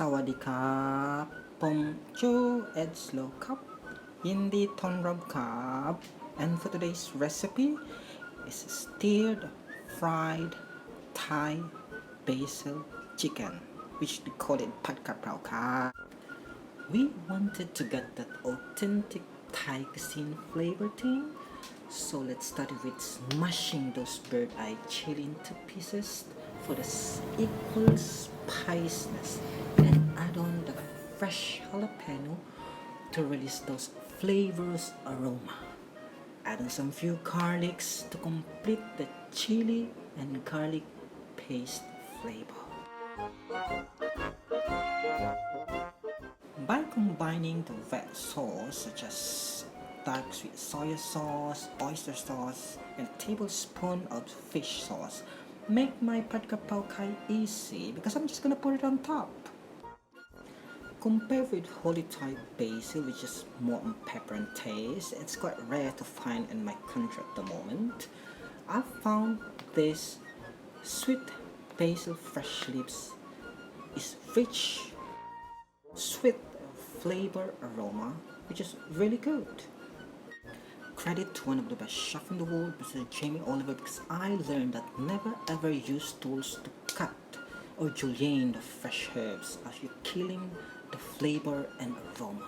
สวัสดีครับผมโจเอ็ดสโลครับยินดีต้อนรับครับ and for today's recipe is stirred fried Thai basil chicken which we call it pad kra pao gai. We wanted to get that authentic Thai cuisine flavor thing, so let's start with smashing those bird eye chili into pieces for the equal spiciness, and add on the fresh jalapeno to release those flavors aroma. Add on some few garlics to complete the chili and garlic paste flavor. By combining the wet sauce such as dark sweet soya sauce, oyster sauce, and a tablespoon of fish sauce, make my pad kra pao gai easy because I'm just gonna put it on top. Compared with holy Thai basil, which is more on pepper and taste, it's quite rare to find in my country at the moment. I found this sweet basil fresh leaves is rich, sweet flavor aroma, which is really good. Credit to one of the best chefs in the world, Mr. Jamie Oliver, because I learned that never ever use tools to cut or julienne the fresh herbs as you're killing the flavor and aroma.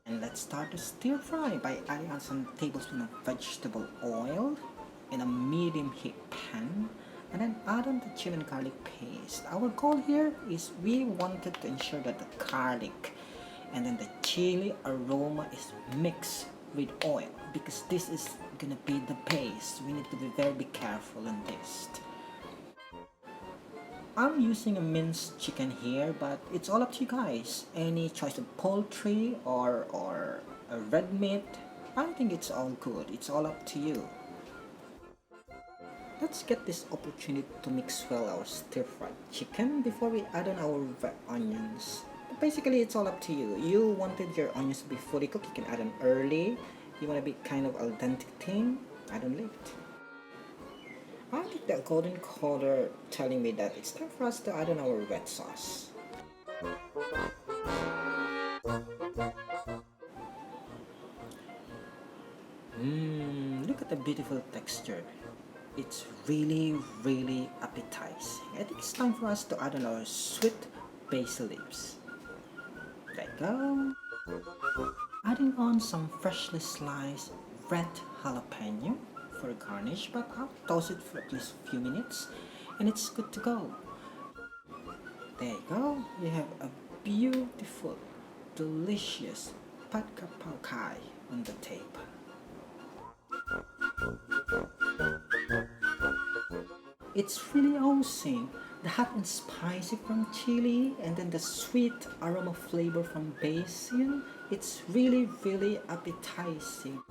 And let's start the stir fry by adding on some tablespoon of vegetable oil in a medium heat pan, and then add on the chili and garlic paste. Our goal here is we wanted to ensure that the garlic and then the chili aroma is mixed with oil, because this is gonna be the base. We need to be very careful in this. I'm using a minced chicken here, but it's all up to you guys. Any choice of poultry or a red meat, I think it's all good. It's all up to you. Let's get this opportunity to mix well our stir-fried chicken before we add on our red onions. But basically, it's all up to you. You wanted your onions to be fully cooked, you can add them early. You want to be kind of al dente thing, add them late. I get that golden color telling me that it's time for us to add on our red sauce. Look at the beautiful texture. It's really appetizing. I think it's time for us to add on our sweet basil leaves. There you go. Adding on some freshly sliced red jalapeno for a garnish, but I'll toast it for at least a few minutes and it's good to go. There you go. You have a beautiful, delicious pad kra pao gai on the table. It's really awesome. The hot and spicy from chili and then the sweet aroma flavor from basil. It's really appetizing.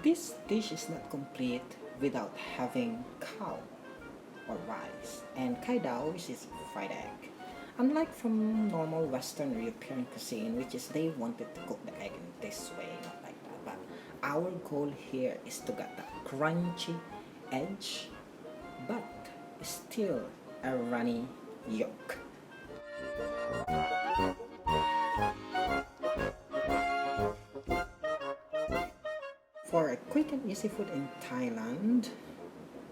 This dish is not complete without having cow or rice and kai dao, which is fried egg. Unlike from normal Western or European cuisine, which is they wanted to cook the egg in this way, not like that. But our goal here is to get that crunchy edge, but still a runny yolk. For a quick and easy food in Thailand,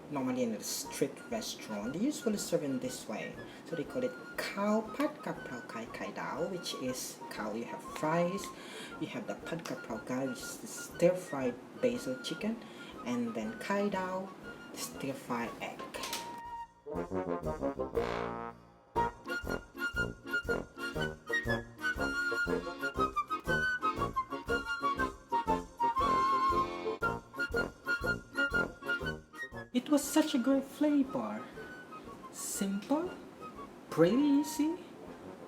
normally in a street restaurant, they usually serve in this way. So they call it cow pad kra pao gai kai dao, which is cow. You have fries, you have the pad kra pao gai, which is the stir-fried basil chicken, and then kai dao, the stir-fried egg. It was such a great flavor. Simple, pretty easy,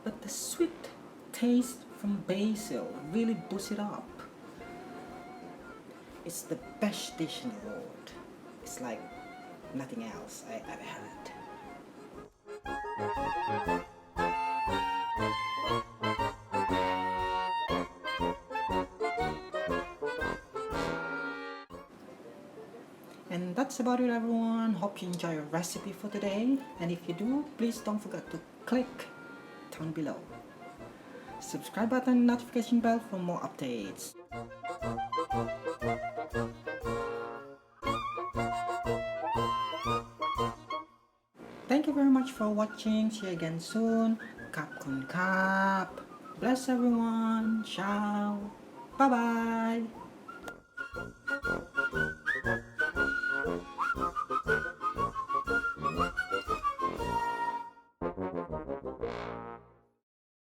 but the sweet taste from basil really boosts it up. It's the best dish in the world. It's like nothing else I ever had. And that's about it, everyone. Hope you enjoy your recipe for today. And if you do, please don't forget to click down below. Subscribe button, notification bell for more updates. Thank you very much for watching. See you again soon. Kap kun kap. Bless everyone. Ciao. Bye bye.